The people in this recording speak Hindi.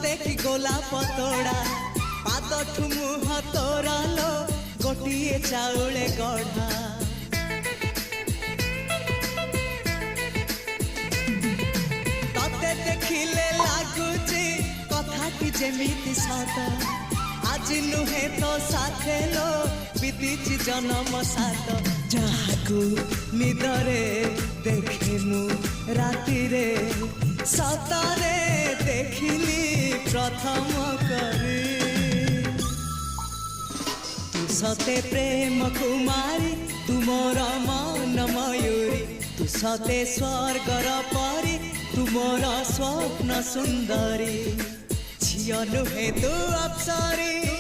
सते कि गोलाप तोड़ा पाद मुह तोरा लो गोटिए चाउले गढ़ा तते देखिले लागुची कथाटी जेमिति सत आज नुहे तो साथे लो बीतीची जन्म सात जहाकू निदरे देखे मु राति रे सतरे देखिली प्रथम करी तू सते प्रेम कुमारी तुमर मन मयूरी तू सते स्वर्गर परी तुमर स्वप्न सुंदरी झियो नुहे तू अप्सरी।